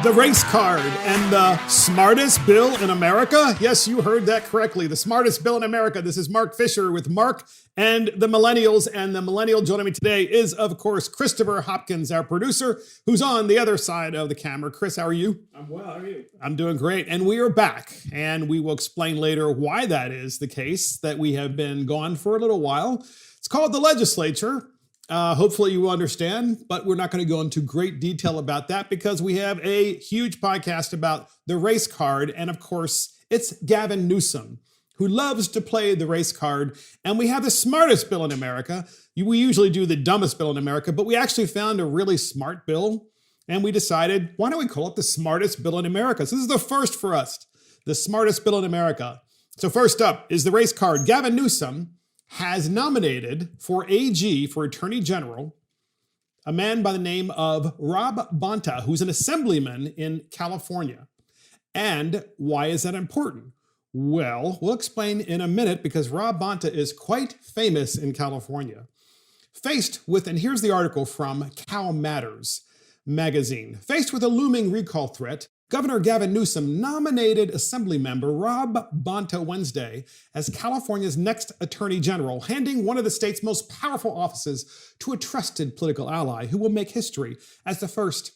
The race card and the smartest bill in America? Yes, you heard that correctly. The smartest bill in America. This is Mark Fisher with Mark and the Millennials. And the millennial joining me today is, of course, Christopher Hopkins, our producer, who's on the other side of the camera. Chris, how are you? I'm well. How are you? I'm doing great. And we are back. And we will explain later why that is the case, that we have been gone for a little while. It's called the legislature. Hopefully you will understand, but we're not going to go into great detail about that because we have a huge podcast about the race card. And of course, it's Gavin Newsom, who loves to play the race card. And we have the smartest bill in America. We usually do the dumbest bill in America, but we actually found a really smart bill. And we decided, why don't we call it the smartest bill in America? So this is the first for us, the smartest bill in America. So first up is the race card. Gavin Newsom has nominated for AG, for Attorney General, a man by the name of Rob Bonta, who's an assemblyman in California. And why is that important? Well, we'll explain in a minute because Rob Bonta is quite famous in California. Faced with, and here's the article from Cal Matters magazine, faced with a looming recall threat, Governor Gavin Newsom nominated Assemblymember Rob Bonta Wednesday as California's next Attorney General, handing one of the state's most powerful offices to a trusted political ally who will make history as the first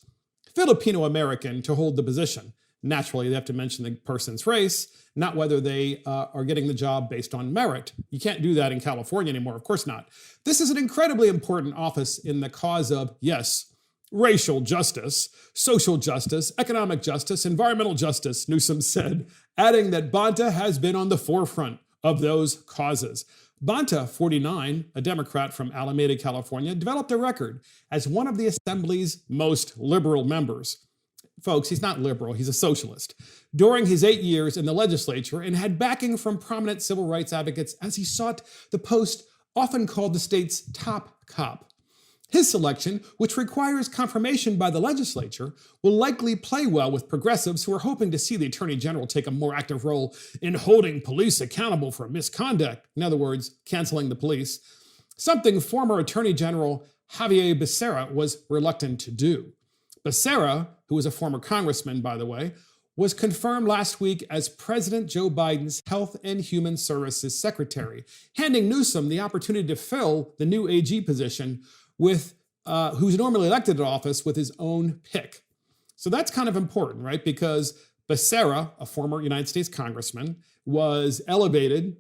Filipino-American to hold the position. Naturally, they have to mention the person's race, not whether they are getting the job based on merit. You can't do that in California anymore, of course not. This is an incredibly important office in the cause of, yes, racial justice, social justice, economic justice, environmental justice, Newsom said, adding that Bonta has been on the forefront of those causes. Bonta, 49, a Democrat from Alameda, California, developed a record as one of the Assembly's most liberal members. Folks, he's not liberal, he's a socialist. During his 8 years in the legislature and had backing from prominent civil rights advocates as he sought the post often called the state's top cop. His selection, which requires confirmation by the legislature, will likely play well with progressives who are hoping to see the Attorney General take a more active role in holding police accountable for misconduct. In other words, canceling the police. Something former Attorney General Javier Becerra was reluctant to do. Becerra, who was a former congressman, by the way, was confirmed last week as President Joe Biden's Health and Human Services Secretary, handing Newsom the opportunity to fill the new AG position with who's normally elected to office with his own pick. So that's kind of important, right? Because Becerra, a former United States congressman, was elevated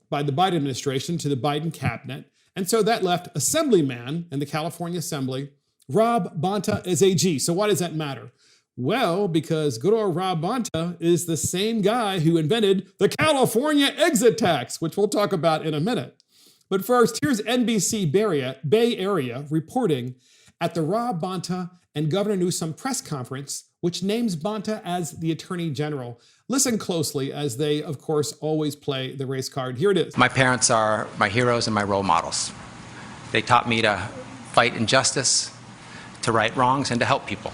by the Biden administration to the Biden cabinet. And so that left Assemblyman in the California Assembly, Rob Bonta, as AG. So why does that matter? Well, because good old Rob Bonta is the same guy who invented the California exit tax, which we'll talk about in a minute. But first, here's NBC Bay Area reporting at the Rob Bonta and Governor Newsom press conference, which names Bonta as the Attorney General. Listen closely as they, of course, always play the race card. Here it is. My parents are my heroes and my role models. They taught me to fight injustice, to right wrongs, and to help people.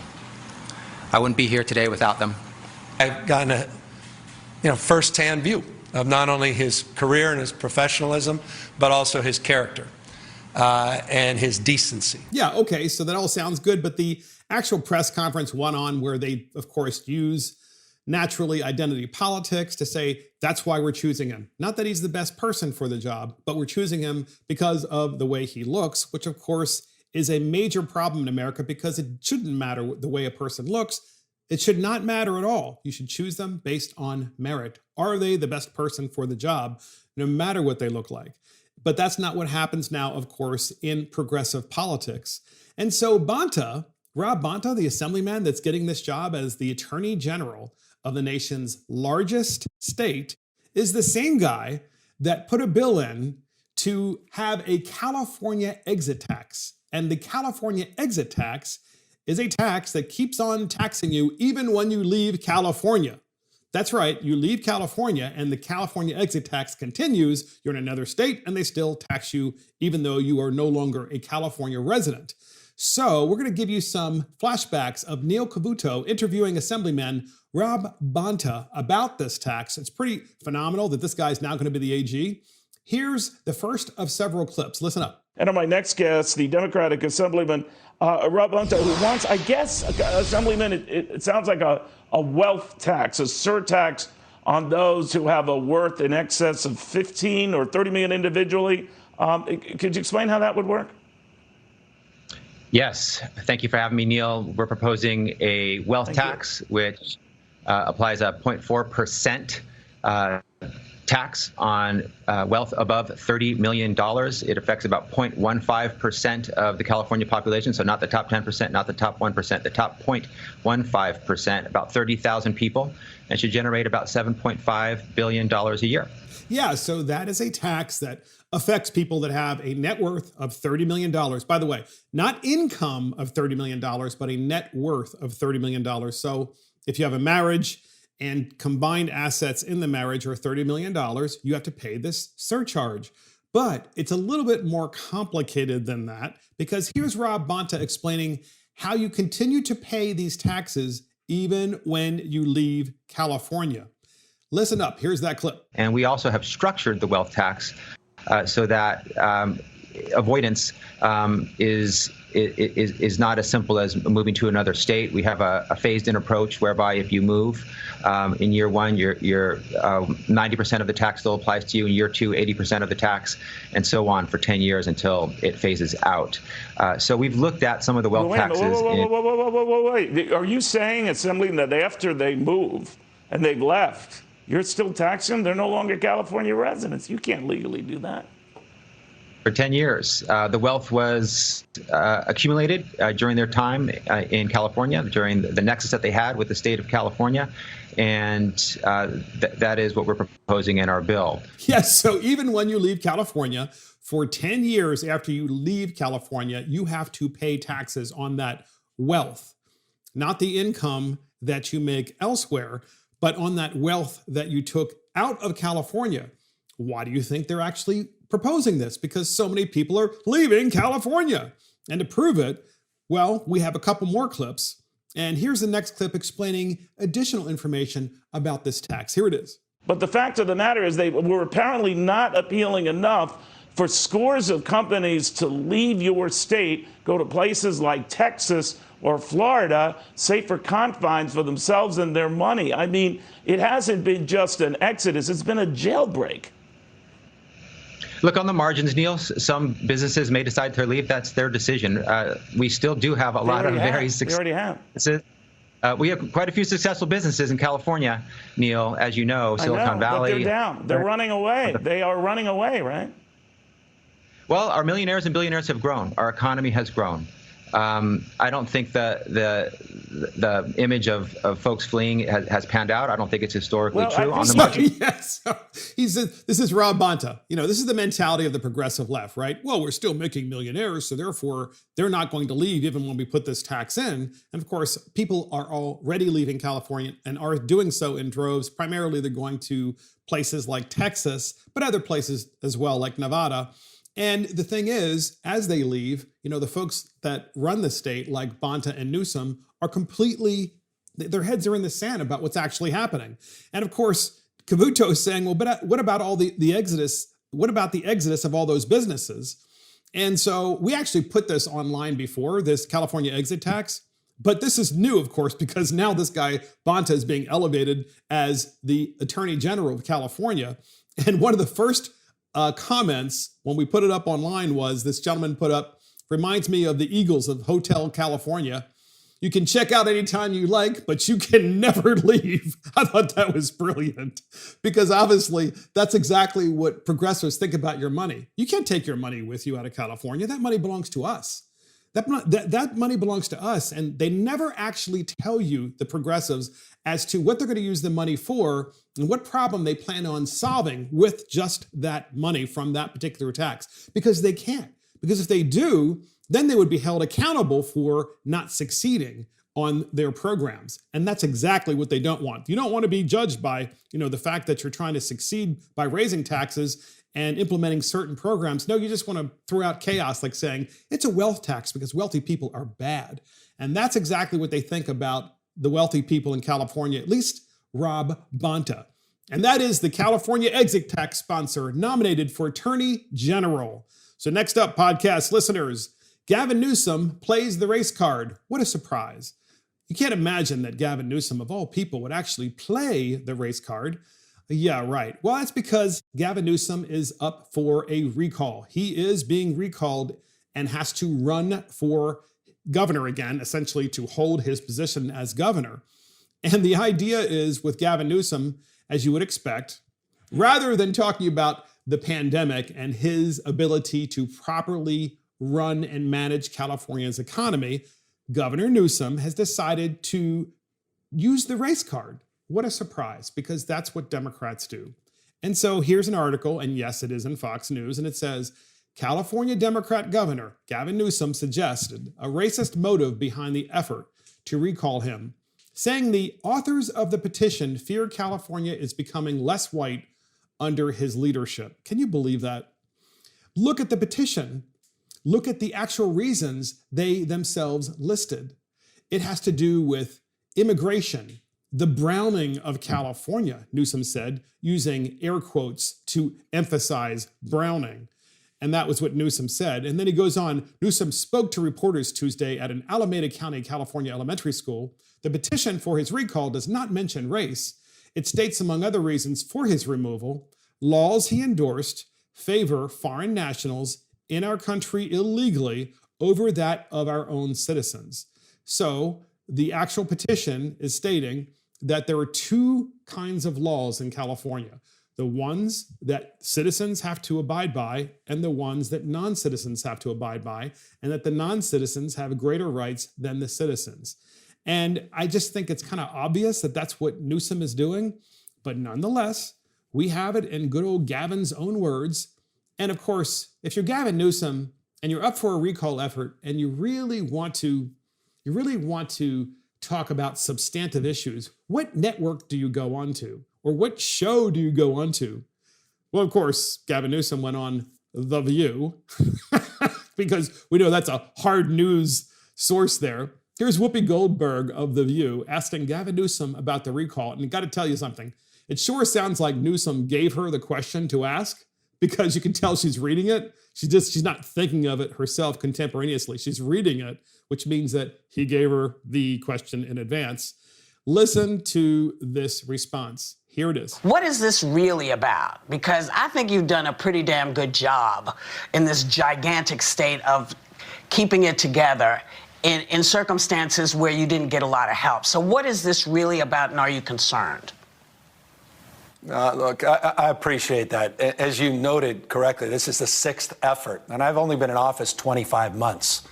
I wouldn't be here today without them. I've gotten a firsthand view of not only his career and his professionalism, but also his character and his decency. Yeah, okay, so that all sounds good, but the actual press conference went on where they, of course, use naturally identity politics to say that's why we're choosing him. Not that he's the best person for the job, but we're choosing him because of the way he looks, which, of course, is a major problem in America because it shouldn't matter the way a person looks. It should not matter at all. You should choose them based on merit. Are they the best person for the job, no matter what they look like? But that's not what happens now, of course, in progressive politics. And so Rob Bonta, the assemblyman that's getting this job as the Attorney General of the nation's largest state, is the same guy that put a bill in to have a California exit tax. And the California exit tax is a tax that keeps on taxing you even when you leave California. That's right, you leave California and the California exit tax continues. You're in another state and they still tax you even though you are no longer a California resident. So we're going to give you some flashbacks of Neil Cavuto interviewing Assemblyman Rob Bonta about this tax. It's pretty phenomenal that this guy's now going to be the AG. Here's the first of several clips. Listen up. And on my next guest, the Democratic Assemblyman Rob Bonta, who wants, I guess, Assemblyman, it sounds like a wealth tax, a surtax on those who have a worth in excess of 15 or 30 million individually. Could you explain how that would work? Yes. Thank you for having me, Neil. We're proposing a wealth tax, which applies a 0.4% tax on wealth above $30 million. It affects about 0.15% of the California population, so not the top 10%, not the top 1%, the top 0.15%, about 30,000 people, and should generate about $7.5 billion a year. Yeah, so that is a tax that affects people that have a net worth of $30 million. By the way, not income of $30 million, but a net worth of $30 million. So if you have a marriage and combined assets in the marriage are $30 million, you have to pay this surcharge. But it's a little bit more complicated than that, because here's Rob Bonta explaining how you continue to pay these taxes even when you leave California. Listen up, here's that clip. And we also have structured the wealth tax so that avoidance is not as simple as moving to another state. We have a phased-in approach whereby if you move in year one, you're 90% of the tax still applies to you. In year two, 80% of the tax, and so on for 10 years until it phases out. So we've looked at some of the wealth taxes. Wait. Are you saying, Assemblyman, that after they move and they've left, you're still taxing them? They're no longer California residents. You can't legally do that. For 10 years. The wealth was accumulated during their time in California, during the nexus that they had with the state of California. And that is what we're proposing in our bill. Yes, so even when you leave California, for 10 years after you leave California, you have to pay taxes on that wealth, not the income that you make elsewhere, but on that wealth that you took out of California. Why do you think they're actually proposing this? Because so many people are leaving California. And to prove it, well, we have a couple more clips. And here's the next clip explaining additional information about this tax. Here it is. But the fact of the matter is they were apparently not appealing enough for scores of companies to leave your state, go to places like Texas or Florida, safer confines for themselves and their money. I mean, it hasn't been just an exodus, it's been a jailbreak. Look, on the margins, Neil, some businesses may decide to leave. That's their decision. We still do have a lot of very successful. We have quite a few successful businesses in California, Neil, as you know, Silicon Valley. But they're down. They're running away. They are running away, right? Well, our millionaires and billionaires have grown. Our economy has grown. I don't think the image of folks fleeing has panned out. I don't think it's historically true on the margin. Yes, he said, this is Rob Bonta. You know, this is the mentality of the progressive left, right? Well, we're still making millionaires, so therefore they're not going to leave even when we put this tax in. And of course, people are already leaving California and are doing so in droves. Primarily, they're going to places like Texas, but other places as well, like Nevada. And the thing is, as they leave, you know, the folks that run the state, like Bonta and Newsom, are completely, their heads are in the sand about what's actually happening. And of course, Cavuto is saying, well, but what about all the exodus? What about the exodus of all those businesses? And so we actually put this online before, this California exit tax. But this is new, of course, because now this guy, Bonta, is being elevated as the Attorney General of California. And one of the first comments when we put it up online was this gentleman put up, reminds me of the Eagles of Hotel California. You can check out anytime you like, but you can never leave. I thought that was brilliant because obviously that's exactly what progressives think about your money. You can't take your money with you out of California. That money belongs to us. That money belongs to us. And they never actually tell you, the progressives, as to what they're going to use the money for and what problem they plan on solving with just that money from that particular tax. Because they can't. Because if they do, then they would be held accountable for not succeeding on their programs. And that's exactly what they don't want. You don't want to be judged by, you know, the fact that you're trying to succeed by raising taxes and implementing certain programs. No, you just want to throw out chaos, like saying it's a wealth tax because wealthy people are bad. And that's exactly what they think about the wealthy people in California, at least Rob Bonta. And that is the California exit tax sponsor nominated for Attorney General. So next up, podcast listeners, Gavin Newsom plays the race card. What a surprise. You can't imagine that Gavin Newsom, of all people, would actually play the race card. Yeah, right. Well, that's because Gavin Newsom is up for a recall. He is being recalled and has to run for governor again, essentially to hold his position as governor. And the idea is with Gavin Newsom, as you would expect, rather than talking about the pandemic and his ability to properly run and manage California's economy, Governor Newsom has decided to use the race card. What a surprise, because that's what Democrats do. And so here's an article, and yes, it is in Fox News, and it says, California Democrat Governor Gavin Newsom suggested a racist motive behind the effort to recall him, saying the authors of the petition fear California is becoming less white under his leadership. Can you believe that? Look at the petition. Look at the actual reasons they themselves listed. It has to do with immigration, the browning of California, Newsom said, using air quotes to emphasize browning. And that was what Newsom said. And then he goes on, Newsom spoke to reporters Tuesday at an Alameda County, California elementary school. The petition for his recall does not mention race. It states, among other reasons for his removal, laws he endorsed favor foreign nationals in our country illegally over that of our own citizens. So the actual petition is stating that there are two kinds of laws in California, the ones that citizens have to abide by and the ones that non-citizens have to abide by, and that the non-citizens have greater rights than the citizens. And I just think it's kind of obvious that that's what Newsom is doing, but nonetheless, we have it in good old Gavin's own words. And of course, if you're Gavin Newsom and you're up for a recall effort and you really want to talk about substantive issues, what network do you go on to? Or what show do you go on to? Well, of course, Gavin Newsom went on The View because we know that's a hard news source there. Here's Whoopi Goldberg of The View asking Gavin Newsom about the recall. And I got to tell you something. It sure sounds like Newsom gave her the question to ask, because you can tell she's reading it. She's not thinking of it herself contemporaneously. She's reading it, which means that he gave her the question in advance. Listen to this response. Here it is. What is this really about? Because I think you've done a pretty damn good job in this gigantic state of keeping it together in circumstances where you didn't get a lot of help. So what is this really about, and are you concerned? Look, I appreciate that. As you noted correctly, this is the sixth effort, and I've only been in office 25 months.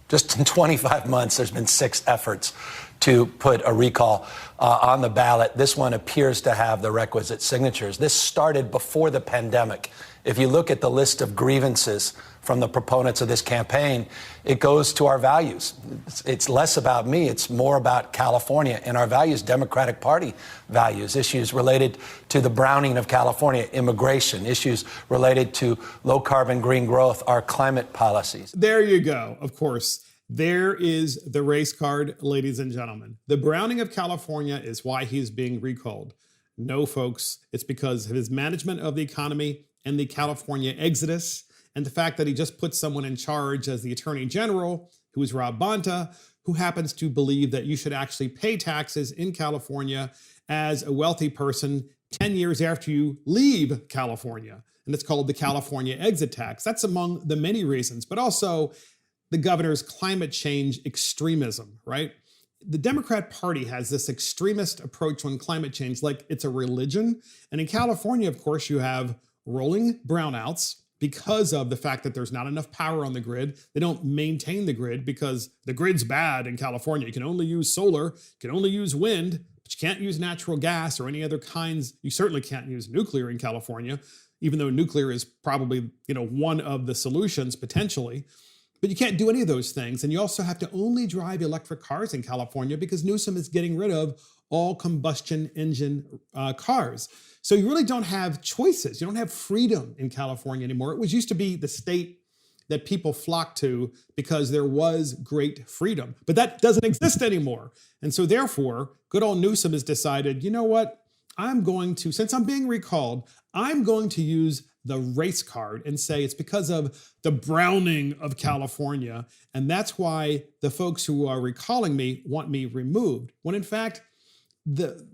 Just in 25 months, there's been 6 efforts to put a recall on the ballot. This one appears to have the requisite signatures. This started before the pandemic. If you look at the list of grievances from the proponents of this campaign, it goes to our values. It's less about me. It's more about California and our values, Democratic Party values, issues related to the browning of California, immigration, issues related to low carbon green growth, our climate policies. There you go. Of course, there is the race card, ladies and gentlemen. The browning of California is why he's being recalled. No, folks, it's because of his management of the economy and the California exodus, and the fact that he just put someone in charge as the Attorney General, who is Rob Bonta, who happens to believe that you should actually pay taxes in California as a wealthy person 10 years after you leave California. And it's called the California exit tax. That's among the many reasons, but also the governor's climate change extremism, right? The Democrat Party has this extremist approach on climate change like it's a religion. And in California, of course, you have rolling brownouts because of the fact that there's not enough power on the grid. They don't maintain the grid because the grid's bad in California. You can only use solar, you can only use wind, but you can't use natural gas or any other kinds. You certainly can't use nuclear in California, even though nuclear is probably, one of the solutions potentially. But you can't do any of those things. And you also have to only drive electric cars in California because Newsom is getting rid of all combustion engine cars. So you really don't have choices. You don't have freedom in California anymore. It used to be the state that people flocked to because there was great freedom. But that doesn't exist anymore. And so therefore, good old Newsom has decided, you know what? since I'm being recalled, I'm going to use the race card and say it's because of the browning of California. And that's why the folks who are recalling me want me removed. When in fact, the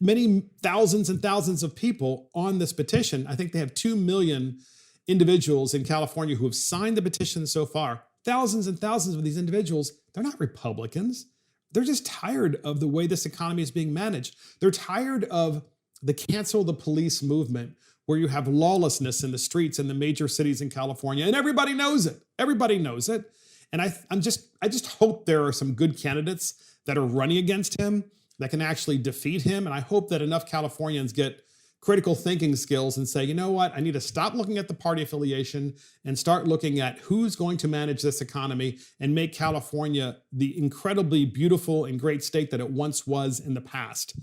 many thousands and thousands of people on this petition, I think they have 2 million individuals in California who have signed the petition so far. Thousands and thousands of these individuals, they're not Republicans. They're just tired of the way this economy is being managed. They're tired of the cancel the police movement, where you have lawlessness in the streets in the major cities in California, and everybody knows it. Everybody knows it. And I just hope there are some good candidates that are running against him that can actually defeat him. And I hope that enough Californians get critical thinking skills and say, you know what, I need to stop looking at the party affiliation and start looking at who's going to manage this economy and make California the incredibly beautiful and great state that it once was in the past.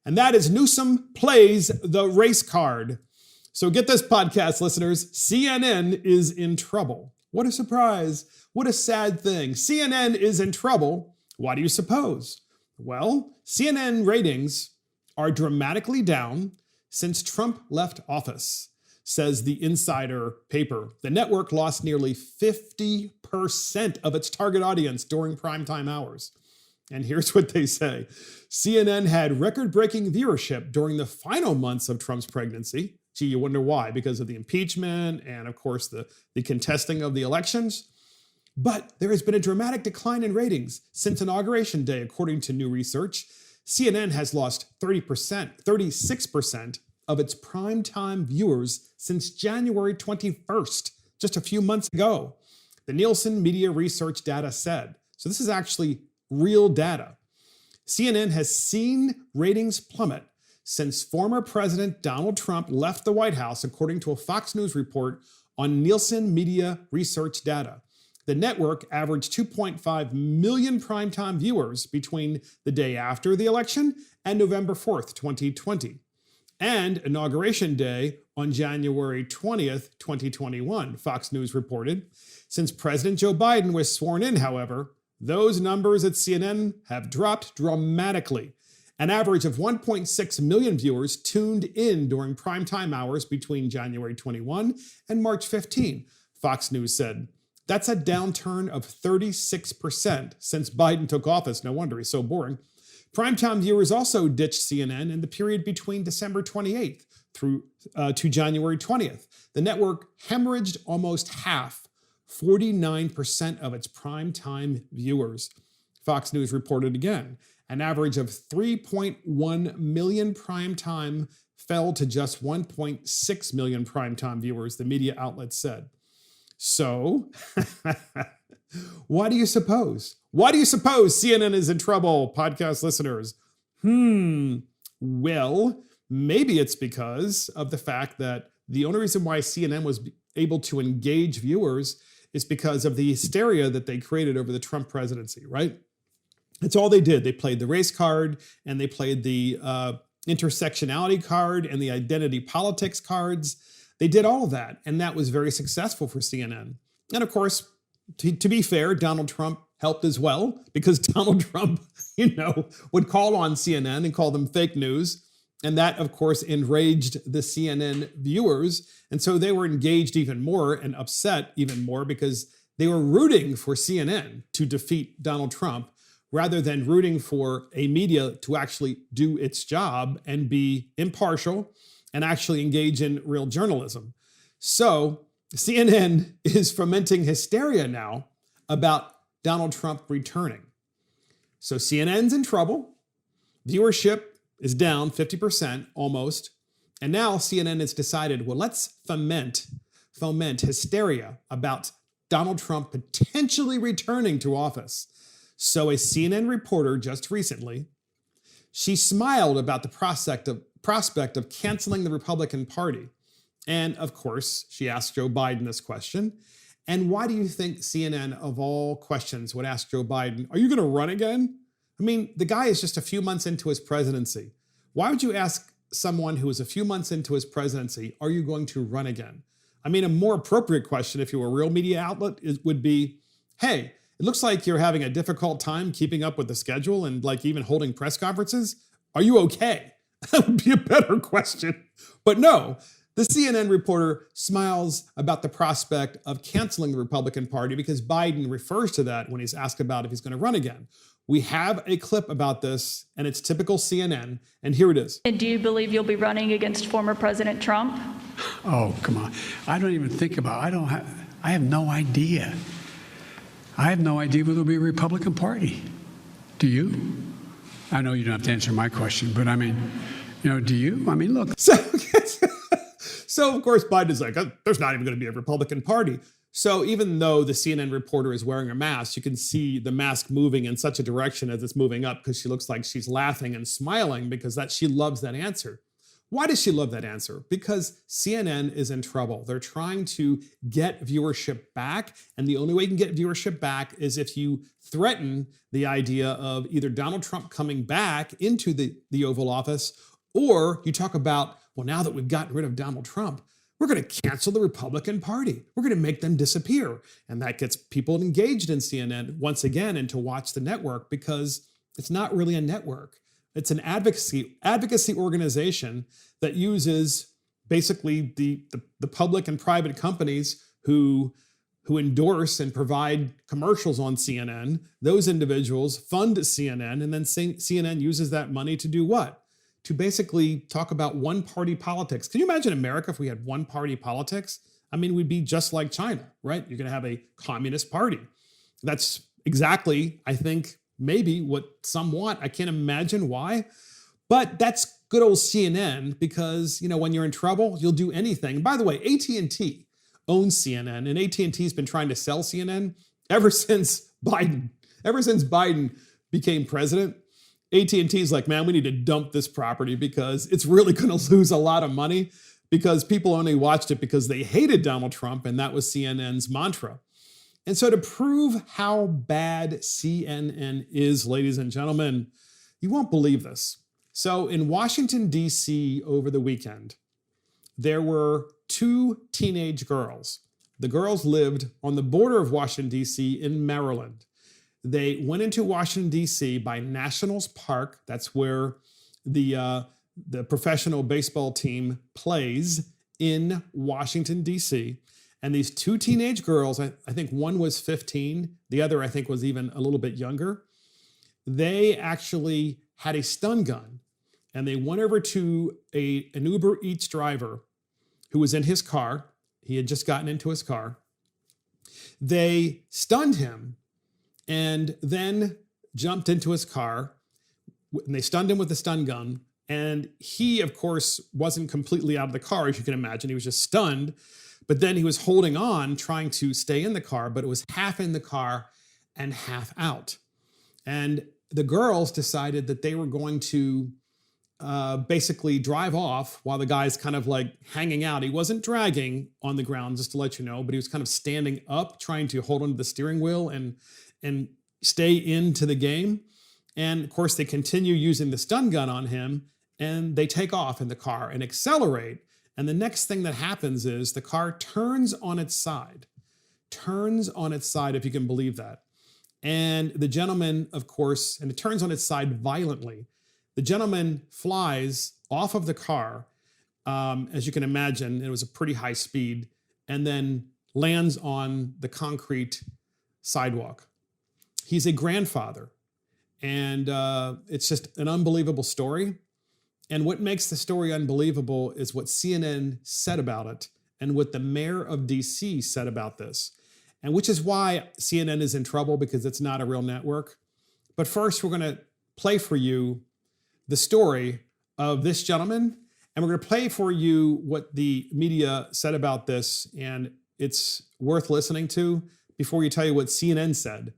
And that is Newsom plays the race card. So get this, podcast listeners, CNN is in trouble. What a surprise. What a sad thing. CNN is in trouble. Why do you suppose? Well, CNN ratings are dramatically down since Trump left office, says the Insider paper. The network lost nearly 50% of its target audience during primetime hours. And here's what they say. CNN had record-breaking viewership during the final months of Trump's presidency. Gee, you wonder why, because of the impeachment and, of course, the contesting of the elections. But there has been a dramatic decline in ratings since Inauguration Day, according to new research. CNN has lost 36% of its primetime viewers since January 21st, just a few months ago, the Nielsen Media Research data said. So this is actually real data. CNN has seen ratings plummet since former President Donald Trump left the White House, according to a Fox News report on Nielsen Media Research data. The network averaged 2.5 million primetime viewers between the day after the election and November 4th, 2020, and Inauguration Day on January 20th, 2021, Fox News reported. Since President Joe Biden was sworn in, however, those numbers at CNN have dropped dramatically. An average of 1.6 million viewers tuned in during primetime hours between January 21 and March 15, Fox News said. That's a downturn of 36% since Biden took office. No wonder he's so boring. Primetime viewers also ditched CNN in the period between December 28th through to January 20th. The network hemorrhaged almost half, 49% of its primetime viewers. Fox News reported again. An average of 3.1 million primetime fell to just 1.6 million primetime viewers, the media outlet said. So, why do you suppose? Why do you suppose CNN is in trouble, podcast listeners? Well, maybe it's because of the fact that the only reason why CNN was able to engage viewers is because of the hysteria that they created over the Trump presidency, right? It's all they did. They played the race card and they played the intersectionality card and the identity politics cards. They did all of that, and that was very successful for CNN. And of course, to be fair, Donald Trump helped as well, because Donald Trump, would call on CNN and call them fake news. And that, of course, enraged the CNN viewers. And so they were engaged even more and upset even more because they were rooting for CNN to defeat Donald Trump rather than rooting for a media to actually do its job and be impartial and actually engage in real journalism. So CNN is fomenting hysteria now about Donald Trump returning. So CNN's in trouble. Viewership is down 50% almost. And now CNN has decided, well, let's foment hysteria about Donald Trump potentially returning to office. So a CNN reporter just recently, she smiled about the prospect of canceling the Republican Party. And of course, she asked Joe Biden this question. And why do you think CNN, of all questions, would ask Joe Biden, are you going to run again? I mean, the guy is just a few months into his presidency. Why would you ask someone who is a few months into his presidency, are you going to run again? I mean, a more appropriate question, if you were a real media outlet, would be, hey, it looks like you're having a difficult time keeping up with the schedule and like even holding press conferences. Are you okay? That would be a better question. But no, the CNN reporter smiles about the prospect of canceling the Republican Party because Biden refers to that when he's asked about if he's going to run again. We have a clip about this, and it's typical CNN, and here it is. And do you believe you'll be running against former President Trump? Oh, come on. I don't even think about it. I have no idea. I have no idea whether there'll be a Republican Party. Do you? I know you don't have to answer my question, but I mean, do you? I mean, look. So of course, Biden's like, there's not even going to be a Republican Party. So even though the CNN reporter is wearing a mask, you can see the mask moving in such a direction as it's moving up because she looks like she's laughing and smiling because she loves that answer. Why does she love that answer? Because CNN is in trouble. They're trying to get viewership back, and the only way you can get viewership back is if you threaten the idea of either Donald Trump coming back into the Oval Office, or you talk about, well, now that we've gotten rid of Donald Trump, we're going to cancel the Republican Party. We're going to make them disappear. And that gets people engaged in CNN once again and to watch the network because it's not really a network. It's an advocacy organization that uses basically the public and private companies who endorse and provide commercials on CNN. Those individuals fund CNN, and then CNN uses that money to do what? To basically talk about one-party politics. Can you imagine America if we had one-party politics? I mean, we'd be just like China, right? You're going to have a communist party. That's exactly, I think, maybe what some want. I can't imagine why, but that's good old CNN because, when you're in trouble, you'll do anything. And by the way, AT&T owns CNN, and AT&T's been trying to sell CNN ever since Biden became president. AT&T is like, man, we need to dump this property because it's really going to lose a lot of money because people only watched it because they hated Donald Trump, and that was CNN's mantra. And so to prove how bad CNN is, ladies and gentlemen, you won't believe this. So in Washington, D.C. over the weekend, there were 2 teenage girls. The girls lived on the border of Washington, D.C. in Maryland. They went into Washington, D.C. by Nationals Park. That's where the professional baseball team plays in Washington, D.C. And these 2 teenage girls, I think one was 15, the other I think was even a little bit younger. They actually had a stun gun, and they went over to an Uber Eats driver who was in his car. He had just gotten into his car. They stunned him and then jumped into his car, and they stunned him with the stun gun. And he, of course, wasn't completely out of the car, as you can imagine. He was just stunned. But then he was holding on, trying to stay in the car, but it was half in the car and half out. And the girls decided that they were going to basically drive off while the guy's kind of like hanging out. He wasn't dragging on the ground, just to let you know, but he was kind of standing up, trying to hold onto the steering wheel and stay into the game. And of course, they continue using the stun gun on him, and they take off in the car and accelerate. And the next thing that happens is the car turns on its side, if you can believe that. And the gentleman, of course, and it turns on its side violently. The gentleman flies off of the car, as you can imagine. It was a pretty high speed, and then lands on the concrete sidewalk. He's a grandfather, and it's just an unbelievable story. And what makes the story unbelievable is what CNN said about it and what the mayor of DC said about this, and which is why CNN is in trouble, because it's not a real network. But first, we're going to play for you the story of this gentleman, and we're going to play for you what the media said about this, and it's worth listening to before you tell you what CNN said.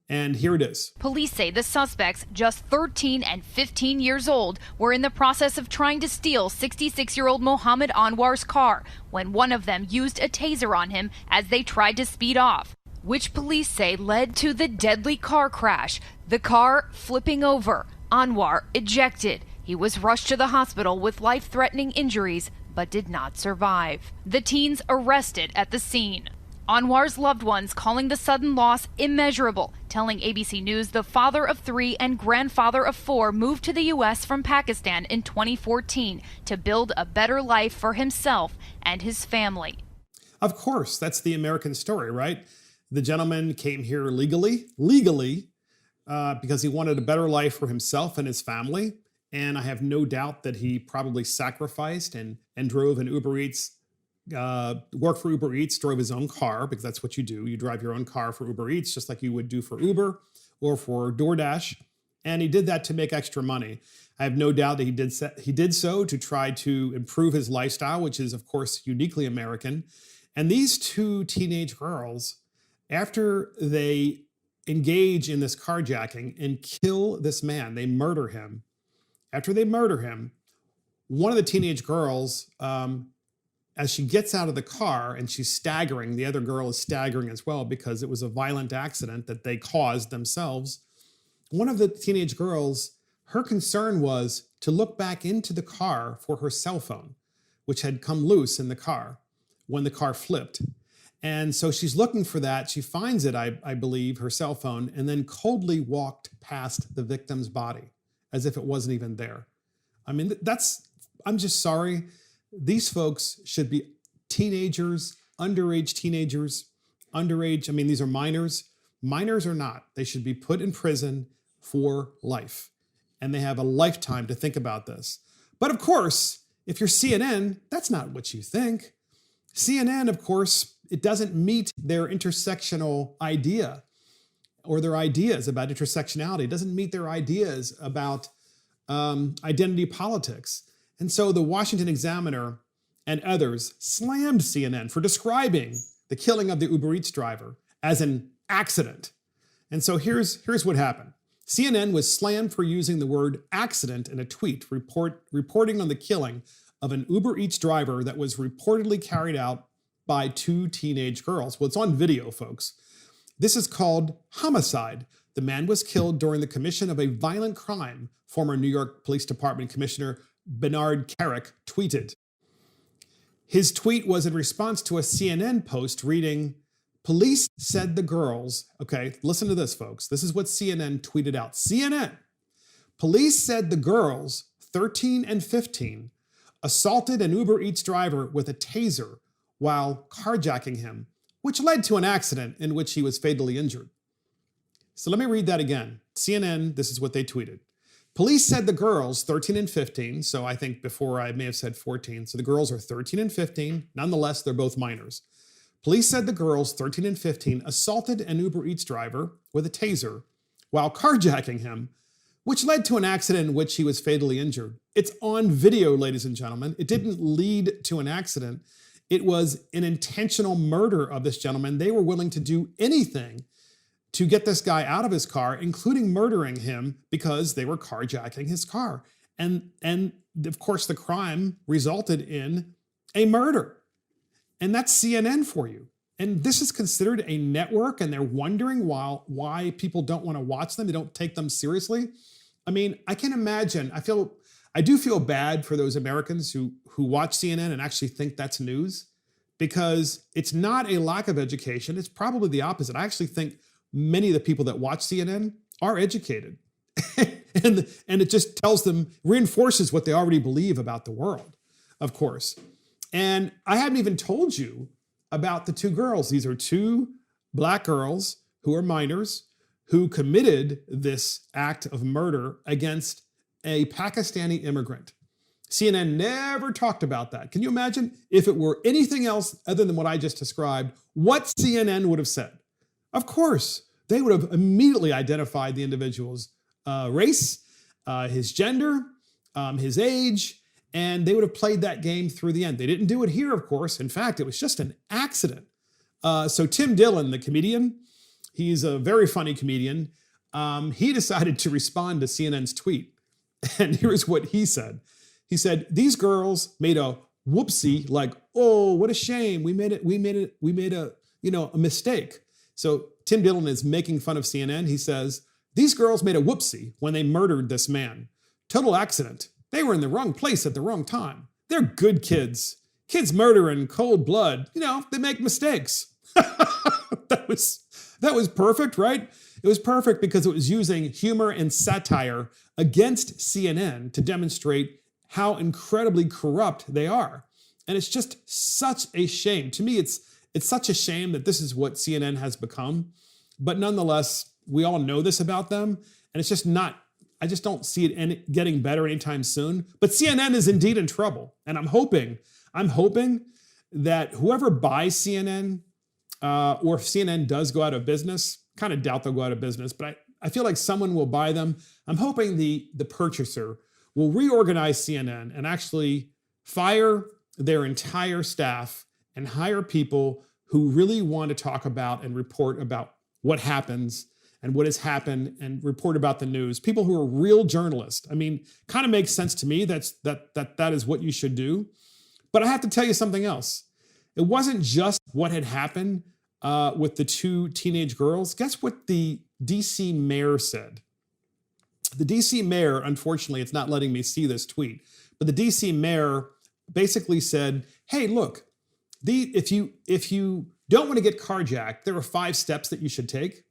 And here it is. Police say the suspects, just 13 and 15 years old, were in the process of trying to steal 66-year-old Mohammed Anwar's car when one of them used a taser on him as they tried to speed off, which police say led to the deadly car crash, the car flipping over, Anwar ejected. He was rushed to the hospital with life-threatening injuries, but did not survive. The teens arrested at the scene. Anwar's loved ones calling the sudden loss immeasurable, telling ABC News the father of 3 and grandfather of 4 moved to the U.S. from Pakistan in 2014 to build a better life for himself and his family. Of course, that's the American story, right? The gentleman came here legally, because he wanted a better life for himself and his family. And I have no doubt that he probably sacrificed and drove an Uber Eats, worked for Uber Eats, drove his own car, because that's what you do. You drive your own car for Uber Eats, just like you would do for Uber or for DoorDash. And he did that to make extra money. I have no doubt that he did so to try to improve his lifestyle, which is, of course, uniquely American. And these 2 teenage girls, after they engage in this carjacking and kill this man, they murder him. After they murder him, one of the teenage girls, as she gets out of the car and she's staggering, the other girl is staggering as well because it was a violent accident that they caused themselves. One of the teenage girls, her concern was to look back into the car for her cell phone, which had come loose in the car when the car flipped. And so she's looking for that. She finds it, I believe, her cell phone, and then coldly walked past the victim's body as if it wasn't even there. I mean, I'm just sorry. These folks should be teenagers, underage teenagers, underage. I mean, these are minors. Minors or not, they should be put in prison for life. And they have a lifetime to think about this. But of course, if you're CNN, that's not what you think. CNN, of course, it doesn't meet their intersectional idea or their ideas about intersectionality. It doesn't meet their ideas about identity politics. And so the Washington Examiner and others slammed CNN for describing the killing of the Uber Eats driver as an accident. And so here's what happened. CNN was slammed for using the word accident in a tweet reporting on the killing of an Uber Eats driver that was reportedly carried out by 2 teenage girls. Well, it's on video, folks. This is called homicide. The man was killed during the commission of a violent crime, former New York Police Department Commissioner Bernard Kerik tweeted. His tweet was in response to a CNN post reading, "Police said the girls," okay, listen to this, folks. This is what CNN tweeted out. CNN, "Police said the girls, 13 and 15, assaulted an Uber Eats driver with a taser while carjacking him, which led to an accident in which he was fatally injured." So let me read that again. CNN, this is what they tweeted. "Police said the girls, 13 and 15, so I think before I may have said 14, so the girls are 13 and 15. Nonetheless, they're both minors. Police said the girls, 13 and 15, assaulted an Uber Eats driver with a taser while carjacking him, which led to an accident in which he was fatally injured." It's on video, ladies and gentlemen. It didn't lead to an accident. It was an intentional murder of this gentleman. They were willing to do anything to get this guy out of his car, including murdering him because they were carjacking his car. And of course, the crime resulted in a murder. And that's CNN for you. And this is considered a network, and they're wondering why people don't want to watch them. They don't take them seriously. I mean, I can imagine, I do feel bad for those Americans who watch CNN and actually think that's news, because it's not a lack of education. It's probably the opposite. I actually think many of the people that watch CNN are educated. and it just tells them, reinforces what they already believe about the world, of course. And I haven't even told you about the 2 girls. These are 2 black girls who are minors who committed this act of murder against a Pakistani immigrant. CNN never talked about that. Can you imagine if it were anything else other than what I just described, what CNN would have said? Of course, they would have immediately identified the individual's race, his gender, his age, and they would have played that game through the end. They didn't do it here, of course. In fact, it was just an accident. So Tim Dillon, the comedian, he's a very funny comedian. He decided to respond to CNN's tweet. And here's what he said. He said, "These girls made a whoopsie, like, oh, what a shame. We made a mistake." So Tim Dillon is making fun of CNN. He says, "These girls made a whoopsie when they murdered this man. Total accident. They were in the wrong place at the wrong time. They're good kids. Kids murder in cold blood. They make mistakes." that was perfect, right? It was perfect because it was using humor and satire against CNN to demonstrate how incredibly corrupt they are. And it's just such a shame. To me, it's such a shame that this is what CNN has become. But nonetheless, we all know this about them. And it's just not, I just don't see it getting better anytime soon. But CNN is indeed in trouble. And I'm hoping that whoever buys CNN, or if CNN does go out of business, kind of doubt they'll go out of business, but I feel like someone will buy them. I'm hoping the purchaser will reorganize CNN and actually fire their entire staff and hire people who really want to talk about and report about what happens and what has happened and report about the news. People who are real journalists. I mean, kind of makes sense to me. That is what you should do. But I have to tell you something else. It wasn't just what had happened with the two teenage girls. Guess what the DC mayor said? The DC mayor, unfortunately, it's not letting me see this tweet, but the DC mayor basically said, hey, look, if you don't want to get carjacked, there are 5 steps that you should take.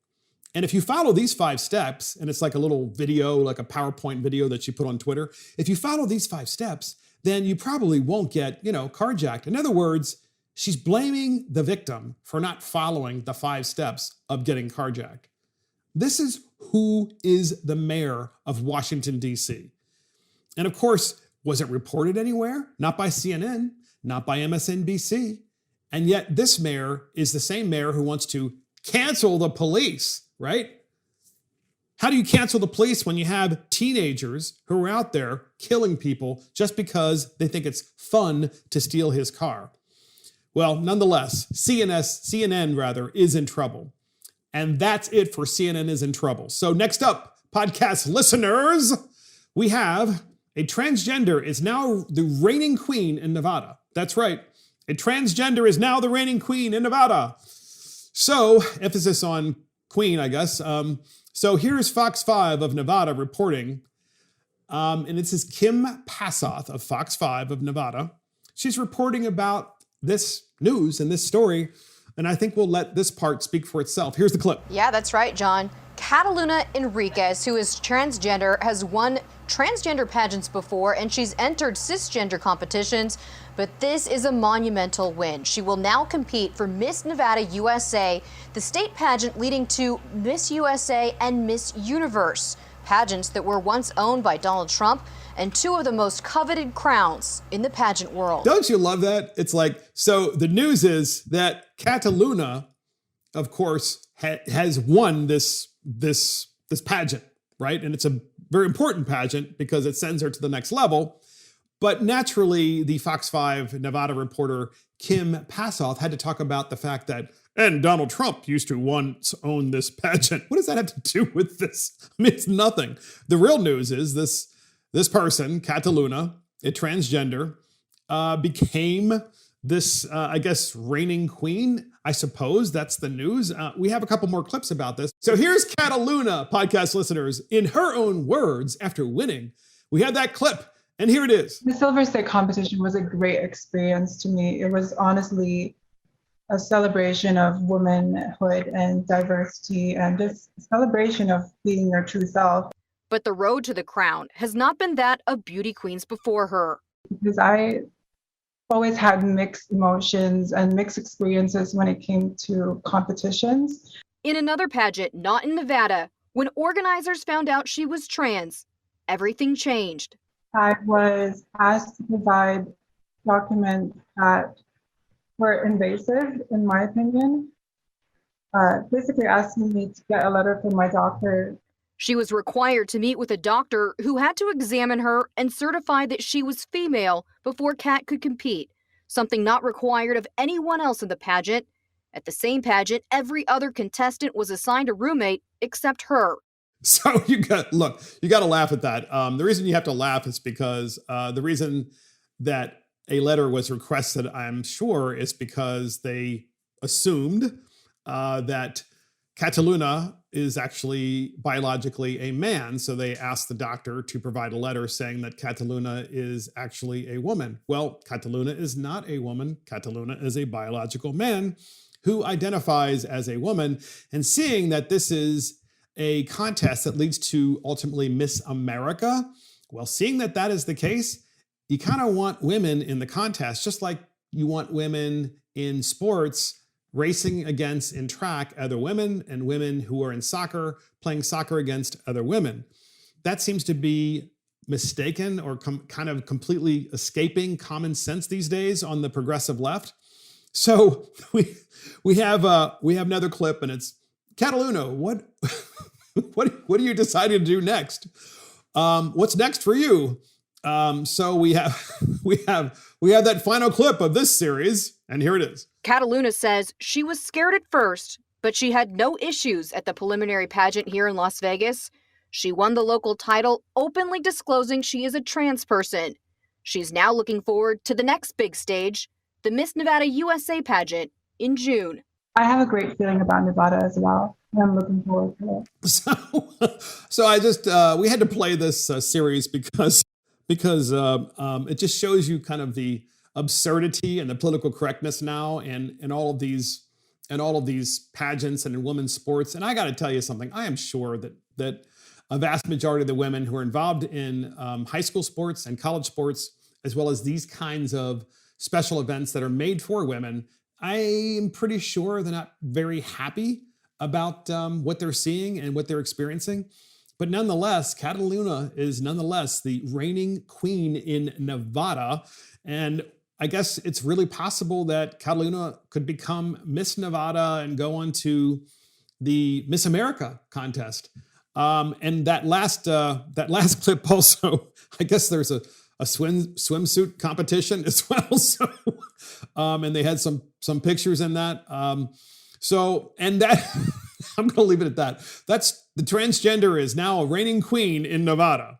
And if you follow these 5 steps, and it's like a little video, like a PowerPoint video that you put on Twitter, if you follow these 5 steps, then you probably won't get, carjacked. In other words, she's blaming the victim for not following the 5 steps of getting carjacked. This is who is the mayor of Washington, D.C. And of course, was it reported anywhere? Not by CNN, not by MSNBC. And yet this mayor is the same mayor who wants to cancel the police, right? How do you cancel the police when you have teenagers who are out there killing people just because they think it's fun to steal his car? Well, nonetheless, CNN is in trouble. And that's it for CNN is in trouble. So next up, podcast listeners, we have a transgender is now the reigning queen in Nevada. That's right. A transgender is now the reigning queen in Nevada. So, emphasis on queen, I guess. So here's Fox 5 of Nevada reporting. And this is Kim Passoff of Fox 5 of Nevada. She's reporting about this news and this story. And I think we'll let this part speak for itself. Here's the clip. Yeah, that's right, John. Catalina Enriquez, who is transgender, has won transgender pageants before, and she's entered cisgender competitions. But this is a monumental win. She will now compete for Miss Nevada USA, the state pageant leading to Miss USA and Miss Universe, pageants that were once owned by Donald Trump and 2 of the most coveted crowns in the pageant world. Don't you love that? It's like, so the news is that Catalina, of course, has won this pageant, right? And it's a very important pageant because it sends her to the next level. But naturally, the Fox 5 Nevada reporter Kim Passoff had to talk about the fact that, and Donald Trump used to once own this pageant. What does that have to do with this? I mean, it's nothing. The real news is this person, Catalina, a transgender, became this, I guess, reigning queen. I suppose that's the news. We have a couple more clips about this. So here's Catalina, podcast listeners, in her own words after winning. We had that clip. And here it is. The Silver State competition was a great experience to me. It was honestly a celebration of womanhood and diversity and just a celebration of being your true self. But the road to the crown has not been that of beauty queens before her. Because I always had mixed emotions and mixed experiences when it came to competitions. In another pageant, not in Nevada, when organizers found out she was trans, everything changed. I was asked to provide documents that were invasive, in my opinion. Basically asking me to get a letter from my doctor. She was required to meet with a doctor who had to examine her and certify that she was female before Kat could compete, something not required of anyone else in the pageant. At the same pageant, every other contestant was assigned a roommate except her. So you got to laugh at that. The reason you have to laugh is because the reason that a letter was requested, I'm sure, is because they assumed that Catalina is actually biologically a man. So they asked the doctor to provide a letter saying that Catalina is actually a woman. Well, Catalina is not a woman. Catalina is a biological man who identifies as a woman, and seeing that this is a contest that leads to ultimately Miss America. Well, seeing that that is the case, you kind of want women in the contest, just like you want women in sports racing against in track other women, and women who are in soccer playing soccer against other women. That seems to be mistaken or kind of completely escaping common sense these days on the progressive left. So we have another clip, and it's Cataluna. What are you deciding to do next? What's next for you? So we have that final clip of this series, and here it is. Cataluna says she was scared at first, but she had no issues at the preliminary pageant here in Las Vegas. She won the local title, openly disclosing she is a trans person. She's now looking forward to the next big stage, the Miss Nevada USA pageant in June. I have a great feeling about Nevada as well, and I'm looking forward to it. So I just we had to play this series because it just shows you kind of the absurdity and the political correctness now, and all of these pageants and in women's sports. And I got to tell you something. I am sure that a vast majority of the women who are involved in high school sports and college sports, as well as these kinds of special events that are made for women, I am pretty sure they're not very happy about what they're seeing and what they're experiencing. But nonetheless, Cataluna is nonetheless the reigning queen in Nevada. And I guess it's really possible that Cataluna could become Miss Nevada and go on to the Miss America contest. And that last clip also, I guess there's a swimsuit competition as well. So, and they had some pictures in that. And that I'm going to leave it at that. That's the transgender is now a reigning queen in Nevada.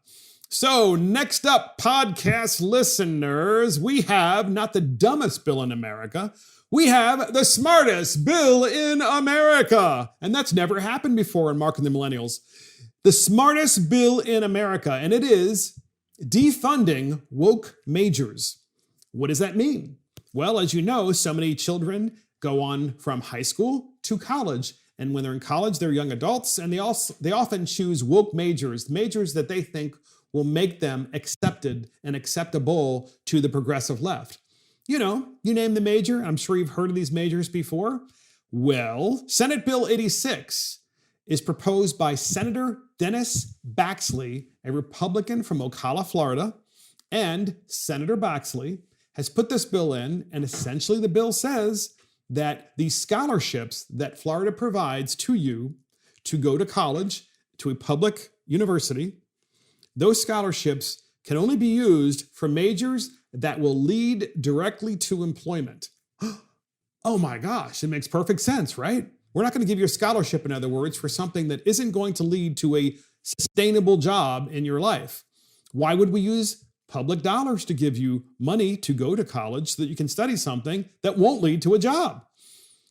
So next up, podcast listeners, we have not the dumbest bill in America. We have the smartest bill in America. And that's never happened before in Mark and the Millennials. The smartest bill in America, and it is defunding woke majors. What does that mean? Well, as you know, so many children go on from high school to college. And when they're in college, they're young adults, and they often choose woke majors that they think will make them accepted and acceptable to the progressive left. You know, you name the major. I'm sure you've heard of these majors before. Well, Senate Bill 86 is proposed by Senator Dennis Baxley, a Republican from Ocala, Florida. And Senator Baxley has put this bill in, and essentially the bill says that the scholarships that Florida provides to you to go to college, to a public university, those scholarships can only be used for majors that will lead directly to employment. Oh my gosh, it makes perfect sense, right? We're not going to give you a scholarship, in other words, for something that isn't going to lead to a sustainable job in your life. Why would we use public dollars to give you money to go to college so that you can study something that won't lead to a job?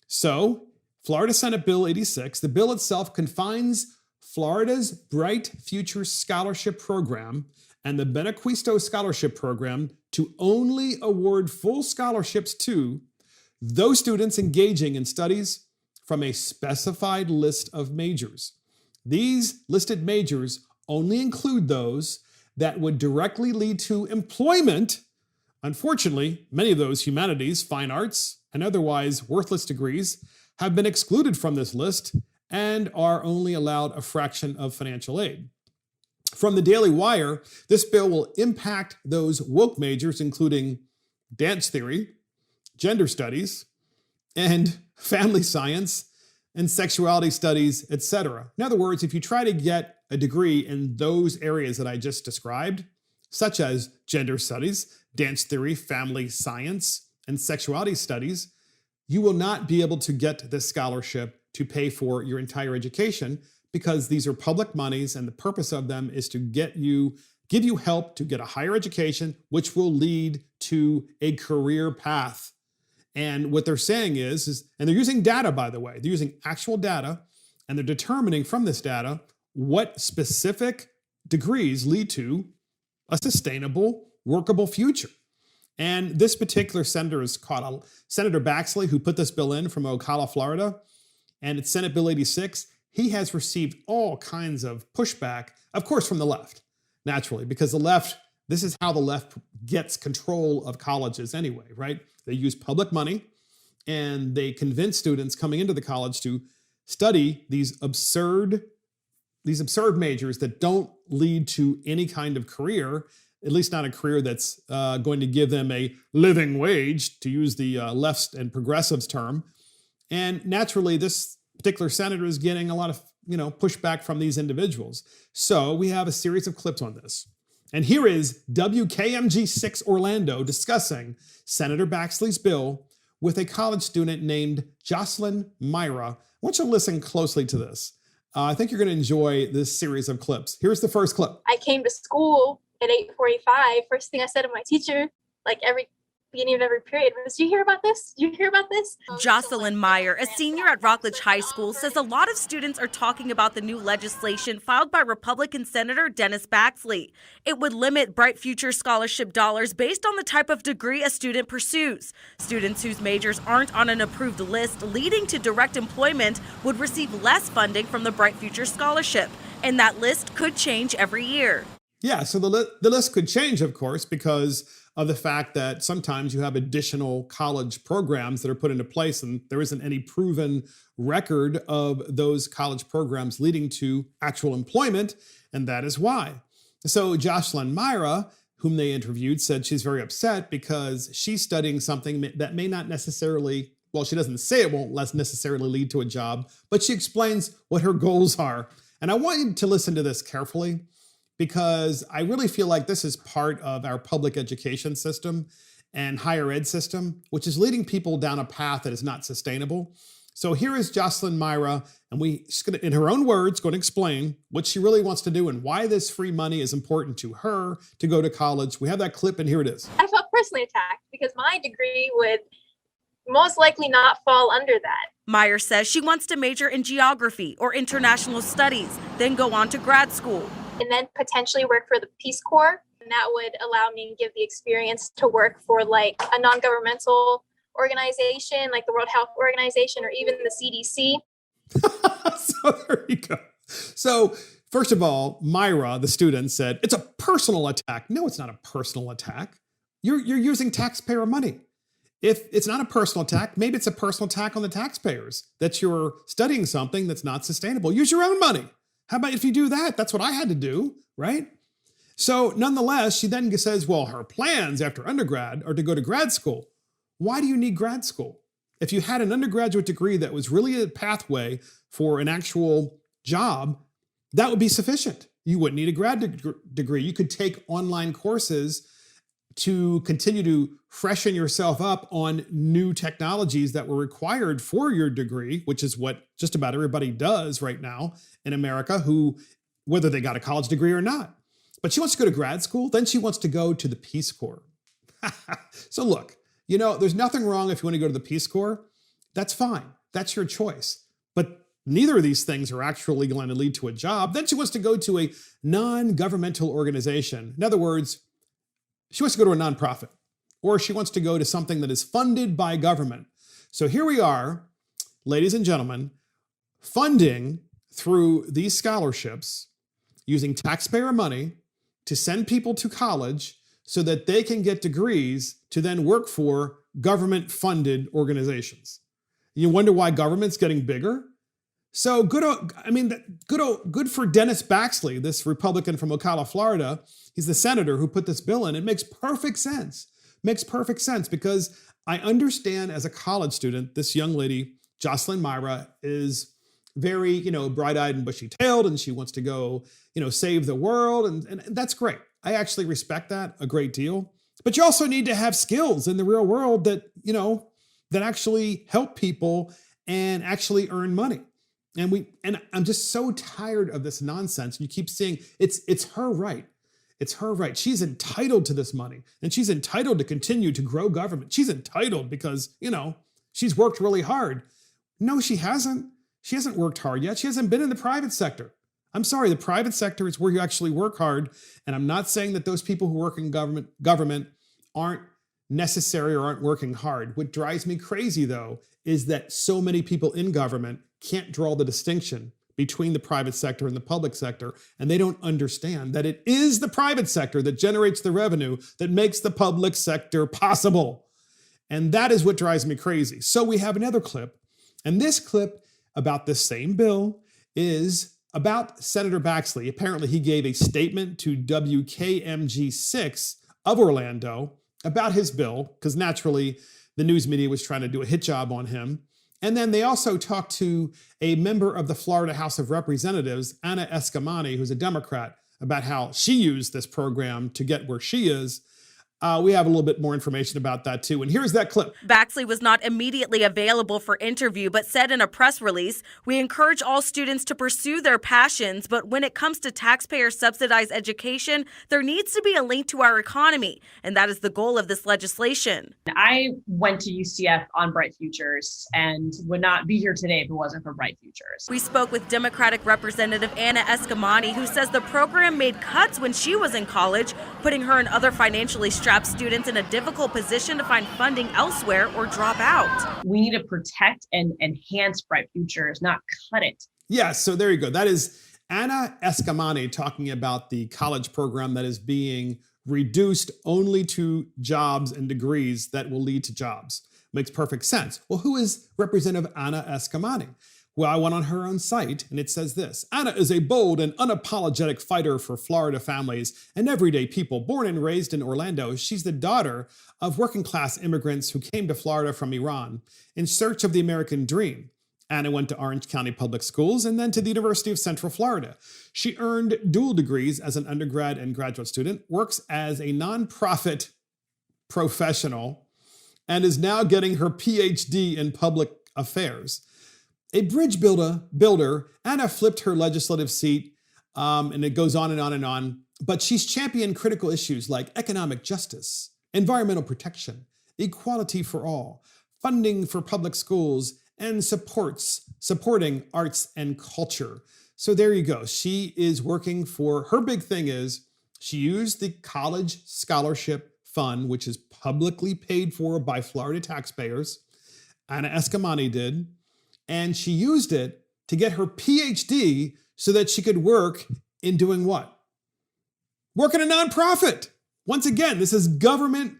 So, Florida Senate Bill 86, the bill itself confines Florida's Bright Futures Scholarship Program and the Benequisto Scholarship Program to only award full scholarships to those students engaging in studies from a specified list of majors. These listed majors only include those that would directly lead to employment. Unfortunately, many of those humanities, fine arts, and otherwise worthless degrees have been excluded from this list and are only allowed a fraction of financial aid. From the Daily Wire, this bill will impact those woke majors, including dance theory, gender studies, and family science, and sexuality studies, etc. In other words, if you try to get a degree in those areas that I just described, such as gender studies, dance theory, family science, and sexuality studies, you will not be able to get this scholarship to pay for your entire education, because these are public monies, and the purpose of them is to give you help to get a higher education, which will lead to a career path. And what they're saying is, and they're using data, by the way, they're using actual data, and they're determining from this data what specific degrees lead to a sustainable, workable future. And this particular senator is called Senator Baxley, who put this bill in from Ocala, Florida. And it's Senate Bill 86. He has received all kinds of pushback, of course, from the left, naturally, because the left, this is how the left gets control of colleges anyway, right? They use public money and they convince students coming into the college to study these absurd majors that don't lead to any kind of career, at least not a career that's going to give them a living wage, to use the lefts and progressives term. And naturally, this particular senator is getting a lot of pushback from these individuals. So we have a series of clips on this. And here is WKMG 6 Orlando discussing Senator Baxley's bill with a college student named Jocelyn Myra. I want you to listen closely to this. I think you're going to enjoy this series of clips. Here's the first clip. I came to school at 8:45. First thing I said to my teacher, like every beginning of every period, was, "Did you hear about this? Did you hear about this?" Jocelyn Meyer, a senior at Rockledge High School, says a lot of students are talking about the new legislation filed by Republican Senator Dennis Baxley. It would limit Bright Future scholarship dollars based on the type of degree a student pursues. Students whose majors aren't on an approved list leading to direct employment would receive less funding from the Bright Future scholarship, and that list could change every year. Yeah, so the list could change, of course, because of the fact that sometimes you have additional college programs that are put into place and there isn't any proven record of those college programs leading to actual employment, and that is why. So Jocelyn Myra, whom they interviewed, said she's very upset because she's studying something that may not necessarily, well, she doesn't say it won't necessarily lead to a job, but she explains what her goals are. And I want you to listen to this carefully, because I really feel like this is part of our public education system and higher ed system, which is leading people down a path that is not sustainable. So here is Jocelyn Myra, and she's going to, in her own words, going to explain what she really wants to do and why this free money is important to her to go to college. We have that clip, and here it is. I felt personally attacked because my degree would most likely not fall under that. Meyer says she wants to major in geography or international studies, then go on to grad school. And then potentially work for the Peace Corps. And that would allow me to give the experience to work for like a non-governmental organization, like the World Health Organization or even the CDC. So there you go. So first of all, Myra, the student, said, it's a personal attack. No, it's not a personal attack. You're using taxpayer money. If it's not a personal attack, maybe it's a personal attack on the taxpayers that you're studying something that's not sustainable. Use your own money. How about if you do that? That's what I had to do, right? So nonetheless, she then says, well, her plans after undergrad are to go to grad school. Why do you need grad school? If you had an undergraduate degree that was really a pathway for an actual job, that would be sufficient. You wouldn't need a grad degree. You could take online courses to continue to freshen yourself up on new technologies that were required for your degree, which is what just about everybody does right now in America, whether they got a college degree or not. But she wants to go to grad school, then she wants to go to the Peace Corps. So look, there's nothing wrong if you want to go to the Peace Corps. That's fine. That's your choice. But neither of these things are actually going to lead to a job. Then she wants to go to a non-governmental organization. In other words, she wants to go to a nonprofit, or she wants to go to something that is funded by government. So here we are, ladies and gentlemen, funding through these scholarships, using taxpayer money to send people to college so that they can get degrees to then work for government-funded organizations. You wonder why government's getting bigger? So good for Dennis Baxley, this Republican from Ocala, Florida. He's the senator who put this bill in. It makes perfect sense. Makes perfect sense because I understand as a college student, this young lady, Jocelyn Myra, is very, bright-eyed and bushy-tailed, and she wants to go, save the world, and that's great. I actually respect that a great deal. But you also need to have skills in the real world that, that actually help people and actually earn money. And I'm just so tired of this nonsense. You keep seeing it's her right. It's her right. She's entitled to this money, and she's entitled to continue to grow government. She's entitled because, she's worked really hard. No, she hasn't. She hasn't worked hard yet. She hasn't been in the private sector. I'm sorry, the private sector is where you actually work hard. And I'm not saying that those people who work in government aren't necessary or aren't working hard. What drives me crazy, though, is that so many people in government can't draw the distinction between the private sector and the public sector, and they don't understand that it is the private sector that generates the revenue that makes the public sector possible. And that is what drives me crazy. So we have another clip, and this clip about this same bill is about Senator Baxley. Apparently, he gave a statement to WKMG6 of Orlando about his bill, because naturally the news media was trying to do a hit job on him. And then they also talked to a member of the Florida House of Representatives, Anna Eskamani, who's a Democrat, about how she used this program to get where she is. We have a little bit more information about that too. And here's that clip. Baxley was not immediately available for interview, but said in a press release, "We encourage all students to pursue their passions, but when it comes to taxpayer-subsidized education, there needs to be a link to our economy, and that is the goal of this legislation." I went to UCF on Bright Futures and would not be here today if it wasn't for Bright Futures. We spoke with Democratic Representative Anna Eskamani, who says the program made cuts when she was in college, putting her and other financially strapped students in a difficult position to find funding elsewhere or drop out. We need to protect and enhance Bright Futures, not cut it. Yes, so there you go. That is Anna Eskamani talking about the college program that is being reduced only to jobs and degrees that will lead to jobs. Makes perfect sense. Well, who is Representative Anna Eskamani? Well, I went on her own site, and it says this: Anna is a bold and unapologetic fighter for Florida families and everyday people. Born and raised in Orlando, she's the daughter of working-class immigrants who came to Florida from Iran in search of the American dream. Anna went to Orange County Public Schools and then to the University of Central Florida. She earned dual degrees as an undergrad and graduate student, works as a nonprofit professional, and is now getting her PhD in public affairs. A bridge builder, Anna flipped her legislative seat, and it goes on and on and on. But she's championed critical issues like economic justice, environmental protection, equality for all, funding for public schools, and supporting arts and culture. So there you go. She is working for, her big thing is she used the college scholarship fund, which is publicly paid for by Florida taxpayers. Anna Eskamani did. And she used it to get her PhD so that she could work in doing what? Work in a nonprofit. Once again, this is government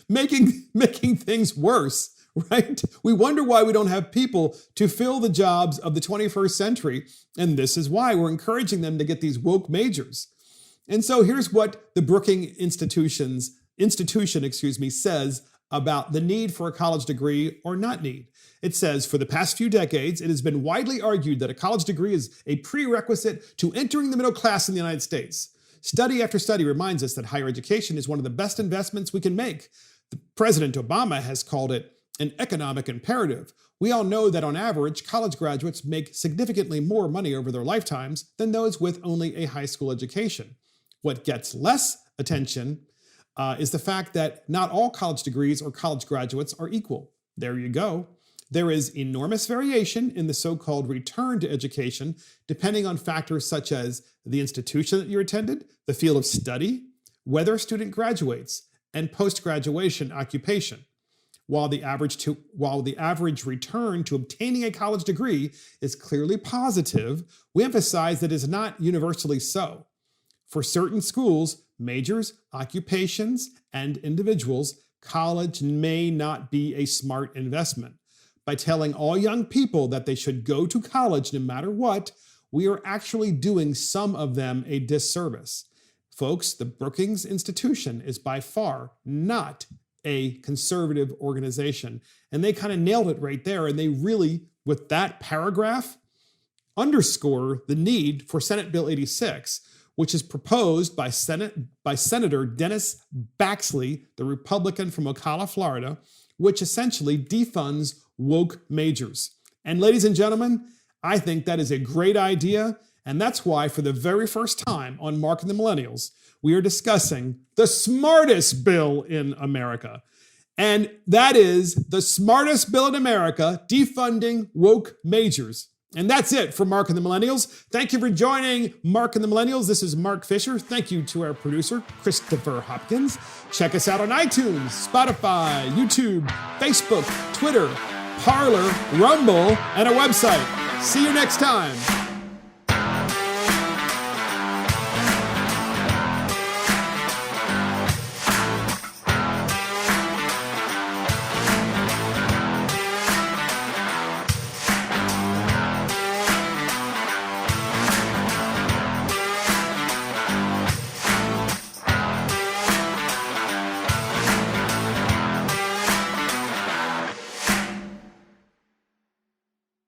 making things worse, right? We wonder why we don't have people to fill the jobs of the 21st century. And this is why we're encouraging them to get these woke majors. And so here's what the Brookings institution, says about the need for a college degree or not need. It says, for the past few decades, it has been widely argued that a college degree is a prerequisite to entering the middle class in the United States. Study after study reminds us that higher education is one of the best investments we can make. President Obama has called it an economic imperative. We all know that on average, college graduates make significantly more money over their lifetimes than those with only a high school education. What gets less attention is the fact that not all college degrees or college graduates are equal. There you go. There is enormous variation in the so-called return to education, depending on factors such as the institution that you attended, the field of study, whether a student graduates, and post-graduation occupation. While the average return to obtaining a college degree is clearly positive, we emphasize that it is not universally so. For certain schools, majors, occupations, and individuals, college may not be a smart investment. By telling all young people that they should go to college no matter what, we are actually doing some of them a disservice. Folks, the Brookings Institution is by far not a conservative organization. And they kind of nailed it right there. And they really, with that paragraph, underscore the need for Senate Bill 86, which is proposed by Senator Dennis Baxley, the Republican from Ocala, Florida, which essentially defunds woke majors. And ladies and gentlemen, I think that is a great idea. And that's why for the very first time on Mark and the Millennials, we are discussing the smartest bill in America. And that is the smartest bill in America, defunding woke majors. And that's it for Mark and the Millennials. Thank you for joining Mark and the Millennials. This is Mark Fisher. Thank you to our producer, Christopher Hopkins. Check us out on iTunes, Spotify, YouTube, Facebook, Twitter, Parler, Rumble, and our website. See you next time.